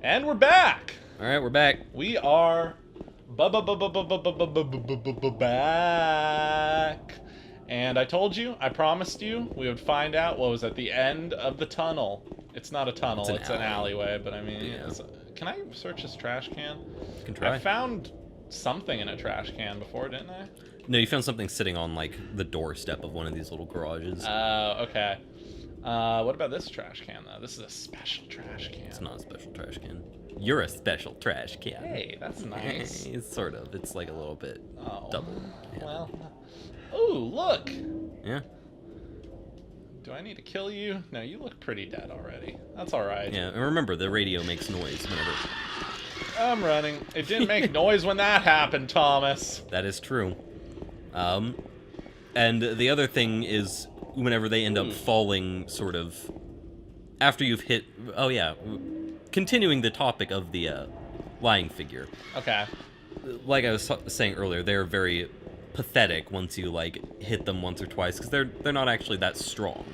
And we're back. All right, we're back. We are back. And I told you, I promised you, we would find out what was at the end of the tunnel. It's not a tunnel, it's an alleyway, but I mean, yeah. Can I search this trash can? You can try. I found something in a trash can before, didn't I? No, you found something sitting on, like, the doorstep of one of these little garages. Oh, okay. What about this trash can, though? This is a special trash can. It's not a special trash can. You're a special trash can. Hey, that's nice. It's sort of. It's like a little bit double. Yeah. Well. Ooh, look! Yeah. Do I need to kill you? No, you look pretty dead already. That's alright. Yeah, and remember, the radio makes noise whenever... I'm running. It didn't make noise when that happened, Thomas. That is true. And the other thing is, whenever they end up falling, sort of... After you've hit... Oh, yeah. Continuing the topic of the lying figure. Okay. Like I was saying earlier, they're very pathetic once you, like, hit them once or twice, because they're not actually that strong.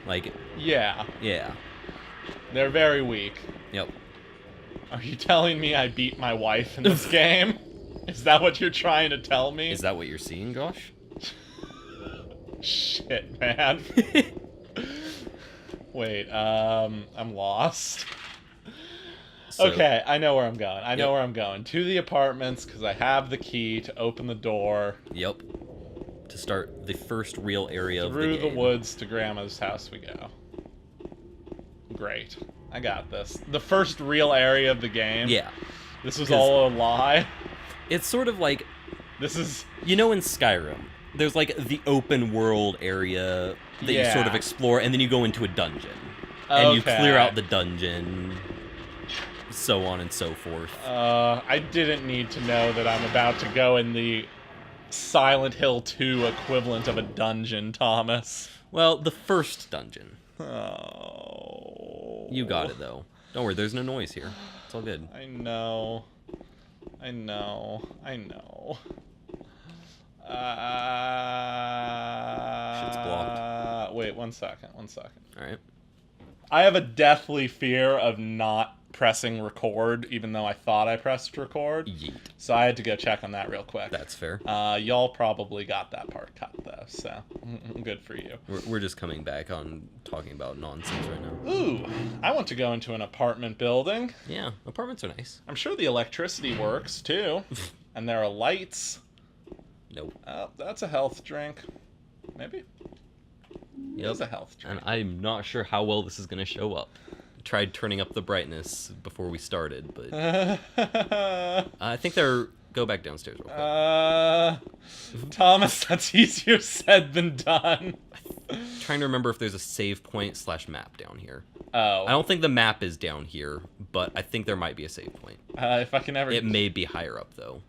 Like... Yeah. Yeah. They're very weak. Yep. Are you telling me I beat my wife in this game? Is that what you're trying to tell me? Is that what you're seeing, Josh? Shit, man. Wait, I'm lost. So, okay, I know where I'm going. I know where I'm going. To the apartments, because I have the key to open the door. Yep. To start the first real area of the game. Through the woods to Grandma's house we go. Great. I got this. The first real area of the game. Yeah. This was all a lie. It's sort of like... This is... You know in Skyrim, there's like the open world area that you sort of explore, and then you go into a dungeon. And you clear out the dungeon, so on and so forth. I didn't need to know that I'm about to go in the Silent Hill 2 equivalent of a dungeon, Thomas. Well, the first dungeon. Oh. You got it, though. Don't worry, there's no noise here. It's all good. I know. I know. I know. Shit's blocked. Wait, one second. Alright. I have a deathly fear of not pressing record, even though I thought I pressed record. Yeet. So I had to go check on that real quick. That's fair. Y'all probably got that part cut, though, so good for you. We're just coming back on talking about nonsense right now. Ooh, I want to go into an apartment building. Yeah, apartments are nice. I'm sure the electricity works, too. And there are lights. Nope. That's a health drink. Maybe? Yep. It's a health drink. And I'm not sure how well this is going to show up. Tried turning up the brightness before we started, but... I think they're... Go back downstairs real quick. Thomas, that's easier said than done. Trying to remember if there's a save point / map down here. Oh. I don't think the map is down here, but I think there might be a save point. If I can ever... It may be higher up, though.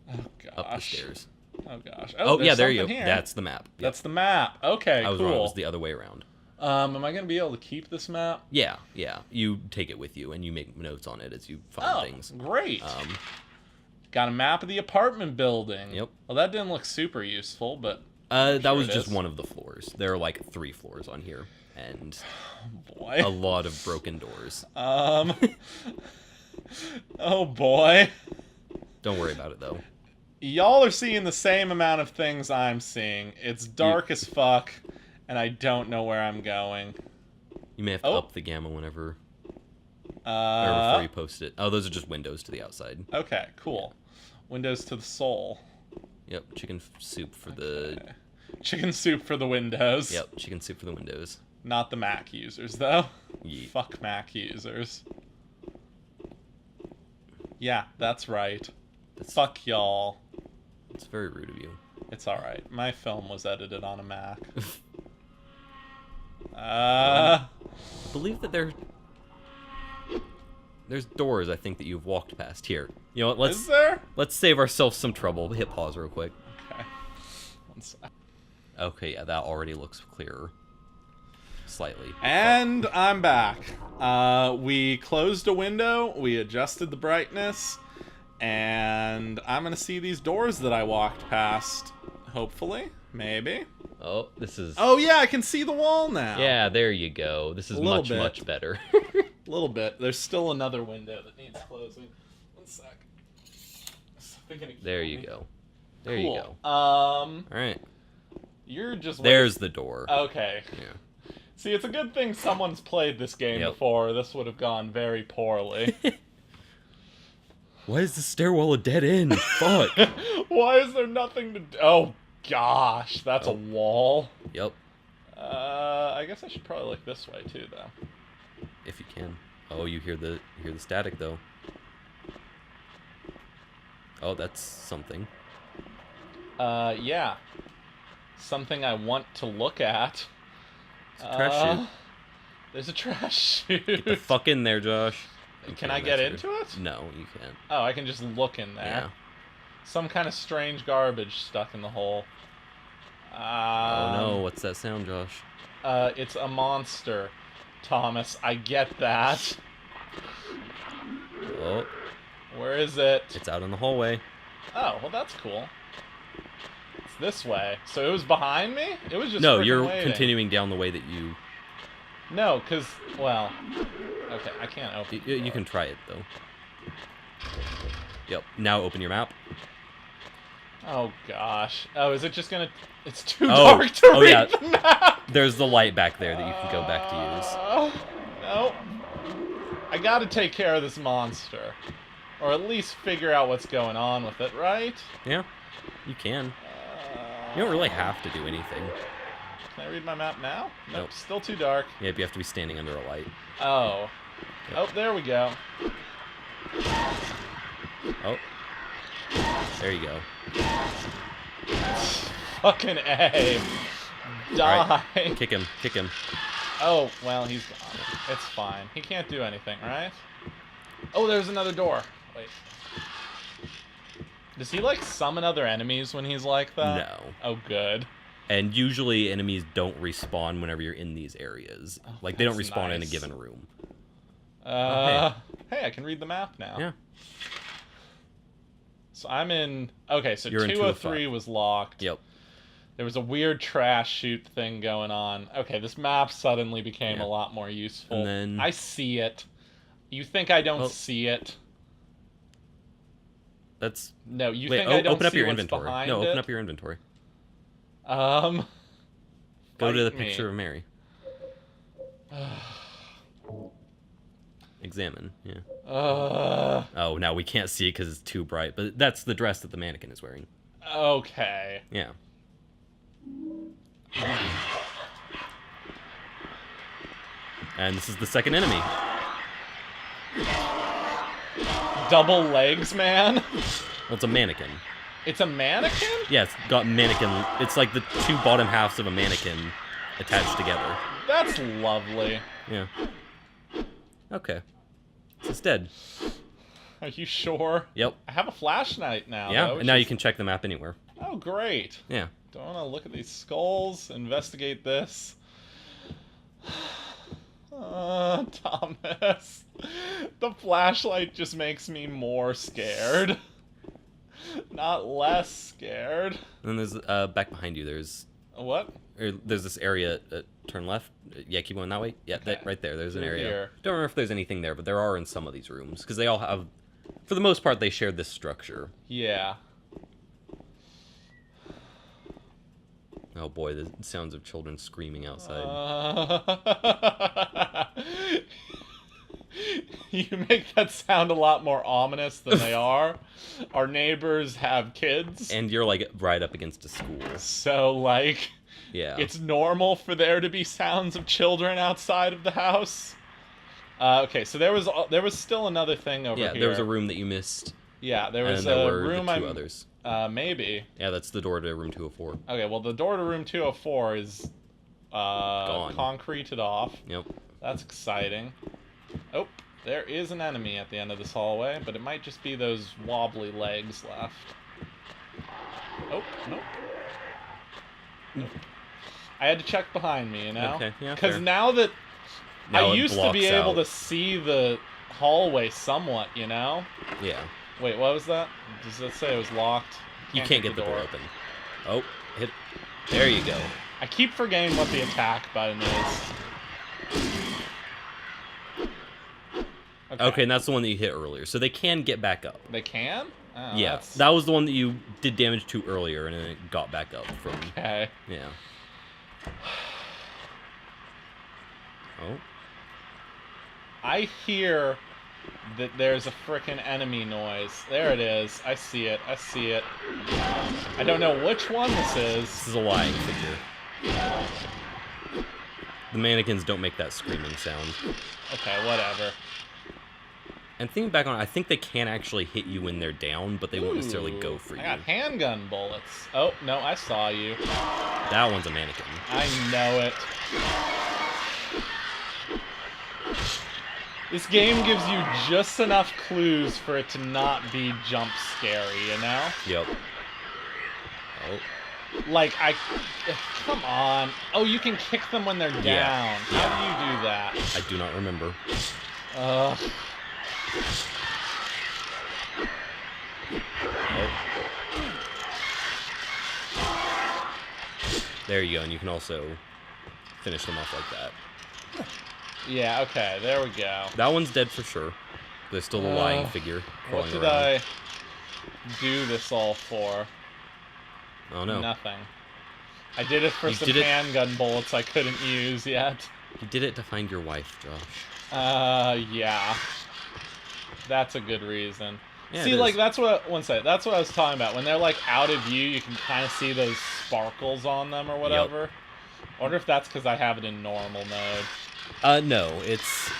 Oh, gosh. Up the stairs. Oh, gosh. Oh yeah, there you go. Here. That's the map. Yep. That's the map. Okay, I was cool. wrong. It was the other way around. Am I going to be able to keep this map? Yeah. You take it with you, and you make notes on it as you find things. Great. Got a map of the apartment building. Yep. Well, that didn't look super useful, but... that was just one of the floors. There are like 3 floors on here, and boy. A lot of broken doors. Oh, boy. Don't worry about it, though. Y'all are seeing the same amount of things I'm seeing. It's dark as fuck, and I don't know where I'm going. You may have to up the gamma whenever... or before you post it. Oh, those are just windows to the outside. Okay, cool. Windows to the soul. Yep, chicken soup for the... Chicken soup for the windows. Yep, chicken soup for the windows. Not the Mac users, though. Yeet. Fuck Mac users. Yeah, that's right. Fuck y'all. It's very rude of you. It's alright. My film was edited on a Mac. I believe that there's doors, I think, that you've walked past here. You know what, Is there? Let's save ourselves some trouble. Hit pause real quick. Okay. One sec. Okay, yeah, that already looks clearer. Slightly. And I'm back. We closed a window, we adjusted the brightness, and I'm gonna see these doors that I walked past. Hopefully. Maybe. Oh, this is... Oh, yeah, I can see the wall now. Yeah, there you go. This is much better. A little bit. There's still another window that needs closing. One sec. There you go. There cool. you go. All right. You're just. There's the door. Okay. Yeah. See, it's a good thing someone's played this game before. This would have gone very poorly. Why is the stairwell a dead end? Fuck. Why is there nothing to do? Oh, gosh. That's a wall. Yep. I guess I should probably look this way, too, though. If you can. Oh, you hear the static, though. Oh, that's something. Yeah. Something I want to look at. It's a trash chute. There's a trash chute. Get the fuck in there, Josh. Can I get into it? No, you can't. Oh, I can just look in there. Yeah. Some kind of strange garbage stuck in the hole. Oh no, what's that sound, Josh? It's a monster, Thomas. I get that. Oh. Where is it? It's out in the hallway. Oh, well that's cool. It's this way. So it was behind me? It was just No, you're waiting. continuing down the way that you... No, because, well... Okay, I can't open it. You can try it, though. Yep. Now open your map. Oh, gosh. Oh, is it just gonna... It's too dark to read the map! There's the light back there that you can go back to use. No. I gotta take care of this monster. Or at least figure out what's going on with it, right? Yeah, you can. You don't really have to do anything. Can I read my map now? Nope. Still too dark. Yeah, you have to be standing under a light. Oh. Yep. Oh, there we go. Oh. There you go. Fucking A. Die. Right. Kick him. Kick him. Oh, well, he's gone. It's fine. He can't do anything, right? Oh, there's another door. Wait. Does he, like, summon other enemies when he's like that? No. Oh, good. And usually enemies don't respawn whenever you're in these areas. Oh, like, they don't respawn in a given room. Hey, I can read the map now. Yeah. So I'm in... Okay, so You're 203 was locked. Yep. There was a weird trash chute thing going on. Okay, this map suddenly became a lot more useful. And then... I see it. You think I don't see it? That's... No, you think I don't open up see your what's inventory. behind No, it? open up your inventory. Go to the picture of Mary. Examine, yeah. Oh, now we can't see it because it's too bright, but that's the dress that the mannequin is wearing. Okay. Yeah. And this is the second enemy. Double legs, man? Well, it's a mannequin. It's a mannequin? Yeah, it's got mannequin. It's like the two bottom halves of a mannequin attached together. That's lovely. Yeah. Okay. It's dead. Are you sure? Yep. I have a flashlight now. Yeah, though, and now you can check the map anywhere. Oh, great. Yeah. Do I want to look at these skulls, investigate this? Thomas. The flashlight just makes me more scared. Not less scared. And there's, back behind you, there's... What? There's this area, turn left. Yeah, keep going that way. Yeah, Okay. right there, there's an area. Here. Don't remember if there's anything there, but there are in some of these rooms. Because they all have... For the most part, they share this structure. Yeah. Oh boy, the sounds of children screaming outside. You make that sound a lot more ominous than they are. Our neighbors have kids. And you're, like, right up against a school. So, like, yeah. It's normal for there to be sounds of children outside of the house. Okay, so there was still another thing over here. Yeah, there was a room that you missed. Yeah, there was and there a were room. the two others. Maybe. Yeah, that's the door to room 204. Okay, well, the door to room 204 is gone. Concreted off. Yep. That's exciting. Oh, there is an enemy at the end of this hallway, but it might just be those wobbly legs left. Oh, nope. Nope. I had to check behind me, you know? Okay, yeah, because fair. now that Now I it used to be blocks able out. to see the hallway somewhat, you know? Yeah. Wait, what was that? Does that say it was locked? You can't get the door open. Oh, hit. There you go. I keep forgetting what the attack button is. Okay, and that's the one that you hit earlier. So they can get back up. They can? Oh, yeah, that was the one that you did damage to earlier, and then it got back up from... Okay. Yeah. Oh. I hear that there's a frickin' enemy noise. There it is. I see it. I see it. I don't know which one this is. This is a lying figure. The mannequins don't make that screaming sound. Okay, whatever. And thinking back on it, I think they can actually hit you when they're down, but they won't necessarily go for you. I got handgun bullets. Oh, no, I saw you. That one's a mannequin. I know it. This game gives you just enough clues for it to not be jump scary, you know? Yep. Oh. Like, come on. Oh, you can kick them when they're down. Yeah. How do you do that? I do not remember. Ugh. Oh. There you go, and you can also finish them off like that. Yeah, okay, there we go. That one's dead for sure. There's still a lying figure crawling around. What did I do this all for? Oh no. Nothing. I did it for some handgun bullets I couldn't use yet. You did it to find your wife, Josh. Yeah. That's a good reason. Yeah, see, like, that's what I was talking about. When they're, like, out of view, you can kind of see those sparkles on them or whatever. Yep. I wonder if that's because I have it in normal mode. No, it's...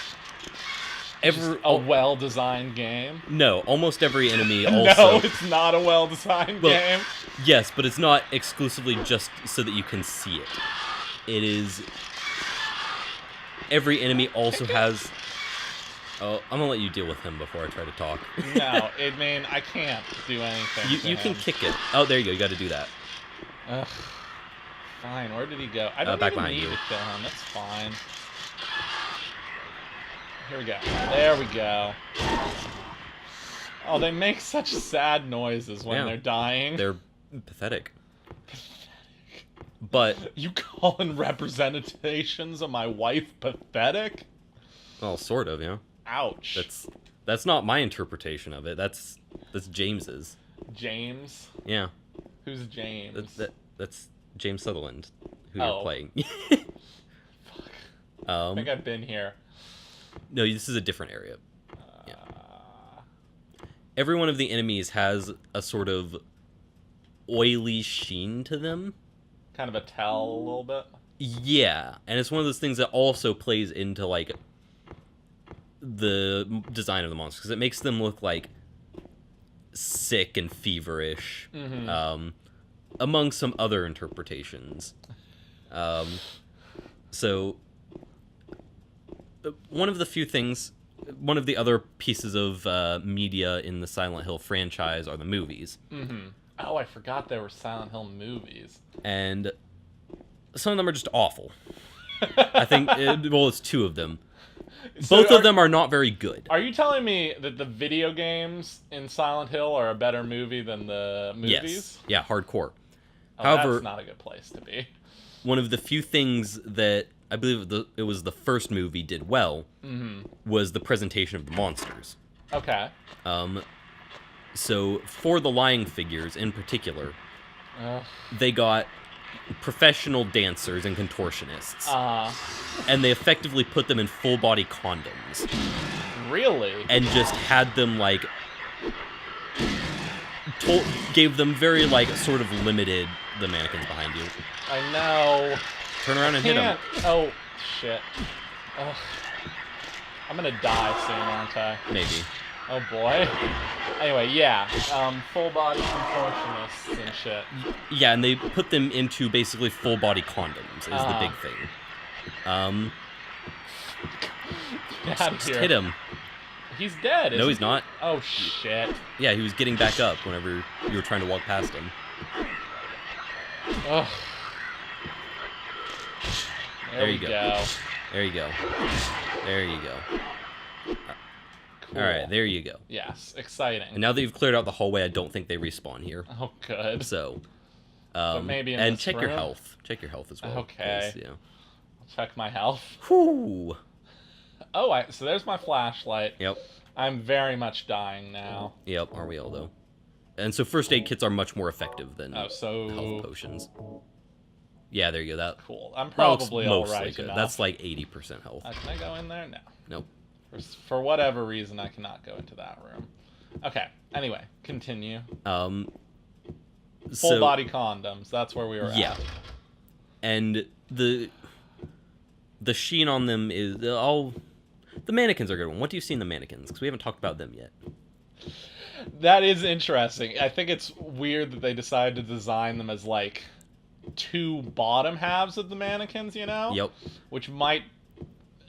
Just a well-designed game? No, almost every enemy also... No, it's not a well-designed game. Yes, but it's not exclusively just so that you can see it. It is... Every enemy also has... Oh, I'm gonna let you deal with him before I try to talk. No, I can't do anything. You can kick it. Oh, there you go. You got to do that. Ugh. Fine. Where did he go? I don't even need to kill him. That's fine. Here we go. There we go. Oh, they make such sad noises when they're dying. They're pathetic. But you calling representations of my wife pathetic? Well, sort of, yeah. Ouch. That's not my interpretation of it. That's James's. James? Yeah. Who's James? That's James Sutherland, who you're playing. Fuck. I think I've been here. No, this is a different area. Yeah. Every one of the enemies has a sort of oily sheen to them. Kind of a tell a little bit. Yeah, and it's one of those things that also plays into, like, the design of the monsters, because it makes them look, like, sick and feverish, among some other interpretations. So, one of the other pieces of media in the Silent Hill franchise are the movies. Mm-hmm. Oh, I forgot there were Silent Hill movies. And some of them are just awful. I think, it's two of them. So both of them are not very good. Are you telling me that the video games in Silent Hill are a better movie than the movies? Yes. Yeah, hardcore. Oh, however, that's not a good place to be. One of the few things that I believe it was the first movie did well was the presentation of the monsters. Okay. So for the lying figures in particular, they got professional dancers and contortionists. And they effectively put them in full-body condoms. Really? And just had them, like, gave them very, like, sort of limited the mannequins behind you. I know. Turn around and hit them. Oh, shit. Ugh. I'm gonna die soon, aren't I? Maybe. Oh, boy. Anyway, yeah. Full-body contortionists and shit. Yeah, and they put them into basically full-body condoms is the big thing. Get out of here. Hit him. He's dead, isn't he? No, he's not. Oh, shit. Yeah, he was getting back up whenever you were trying to walk past him. Ugh. There you go. There you go. There you go. Cool. Alright, there you go. Yes, exciting. And now that you've cleared out the hallway, I don't think they respawn here. Oh, good. So, but maybe in and this check room? your health. Check your health as well. Okay. Yeah. I'll check my health. Whew. Oh, so there's my flashlight. Yep. I'm very much dying now. Yep, aren't we all, though? And so first aid kits are much more effective than health potions. Yeah, there you go. That cool. I'm probably all right good. enough. That's like 80% health. Can I go in there? No. Nope. For whatever reason, I cannot go into that room. Okay. Anyway, continue. Full body condoms. That's where we were at. Yeah. And the sheen on them is all. The mannequins are a good one. What do you see in the mannequins? Because we haven't talked about them yet. That is interesting. I think it's weird that they decided to design them as like two bottom halves of the mannequins, you know? Yep. Which might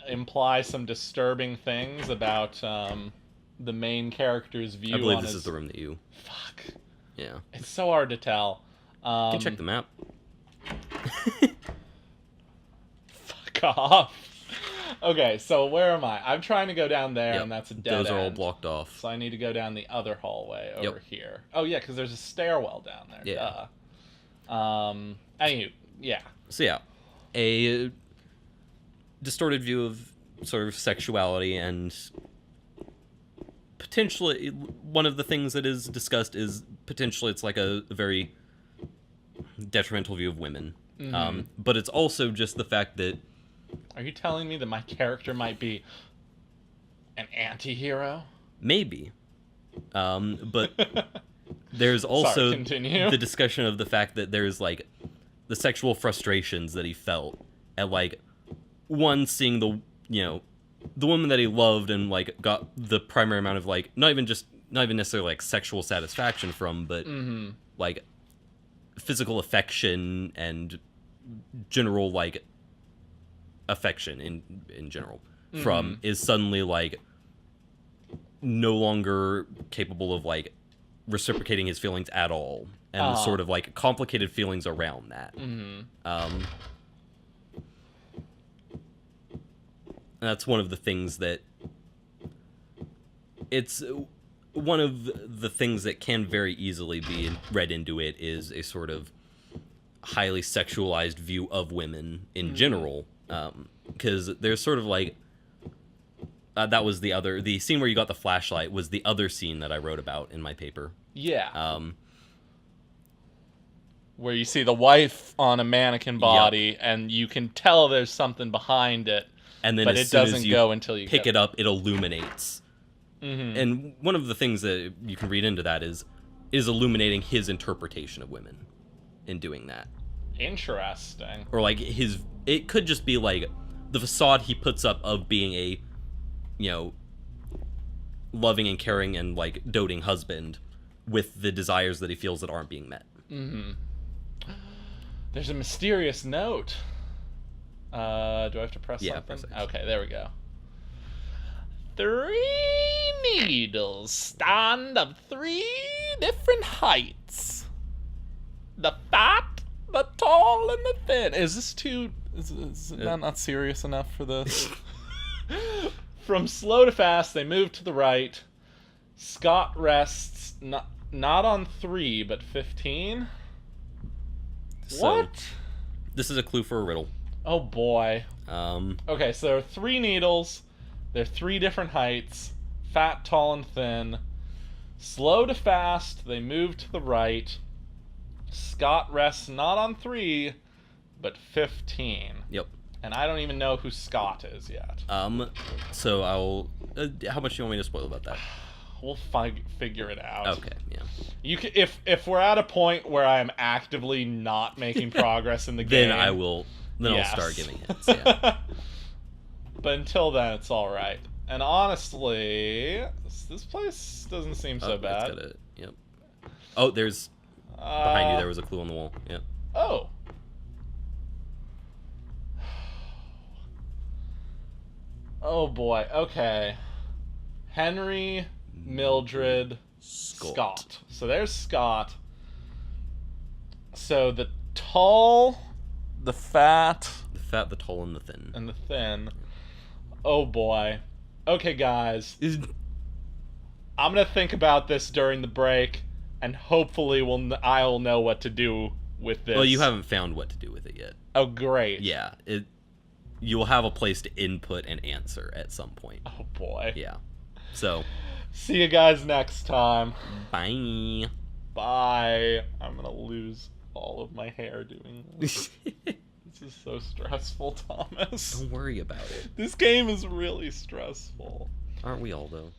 imply some disturbing things about the main character's view. I believe this is the room that you... Fuck. Yeah. It's so hard to tell. You can check the map. Fuck off. Okay, so where am I? I'm trying to go down there, and that's a dead Those are all end. blocked off. So I need to go down the other hallway over here. Oh, yeah, because there's a stairwell down there. Yeah. Anywho, yeah. So yeah, a distorted view of sort of sexuality, and potentially one of the things that is discussed is potentially it's like a very detrimental view of women. Mm-hmm. But it's also just the fact that... Are you telling me that my character might be an anti-hero? Maybe. But there's also the discussion of the fact that there's, like, the sexual frustrations that he felt at, like, one, seeing the, you know, the woman that he loved and, like, got the primary amount of, like, not even necessarily, like, sexual satisfaction from, but, like, physical affection and general, like, affection in general from is suddenly, like, no longer capable of, like, reciprocating his feelings at all, and the sort of, like, complicated feelings around that. That's one of the things that it's one of the things that can very easily be read into it is a sort of highly sexualized view of women in general, because there's sort of like that was the scene where you got the flashlight was the other scene that I wrote about in my paper. Yeah. Where you see the wife on a mannequin body, and you can tell there's something behind it, and then but it doesn't go until you pick it up. It illuminates. And one of the things that you can read into that is illuminating his interpretation of women in doing that. Interesting. Or like it could just be like the facade he puts up of being a, you know, loving and caring and like doting husband with the desires that he feels that aren't being met. There's a mysterious note. Do I have to press something? Press X. Okay, there we go. 3 needles stand of 3 different heights. The fat, the tall, and the thin. Is this too... Is that not serious enough for this? From slow to fast, they move to the right. Scott rests not on 3, but 15. So, what? This is a clue for a riddle. Oh boy. Okay, so there are 3 needles. They're 3 different heights. Fat, tall, and thin. Slow to fast, they move to the right. Scott rests not on 3, but 15. Yep. And I don't even know who Scott is yet. So I'll... how much do you want me to spoil about that? We'll figure it out. Okay, yeah. You can, if we're at a point where I am actively not making progress in the game... Then I will... Then I'll start giving hints, yeah. But until then, it's all right. And honestly, this place doesn't seem so bad. Yep. Oh, there's... behind you there was a clue on the wall. Yep. Oh. Oh boy. Okay. Henry, Mildred, Scott. So there's Scott. So the tall, the fat... The fat, the tall, and the thin. And the thin. Oh boy. Okay, guys. I'm gonna think about this during the break, and hopefully I'll know what to do with this. Well, you haven't found what to do with it yet. Oh, great. Yeah. you'll have a place to input and answer at some point. Oh boy. Yeah. So. See you guys next time. Bye. Bye. I'm gonna lose all of my hair doing this. This is so stressful, Thomas. Don't worry about it. This game is really stressful. Aren't we all, though?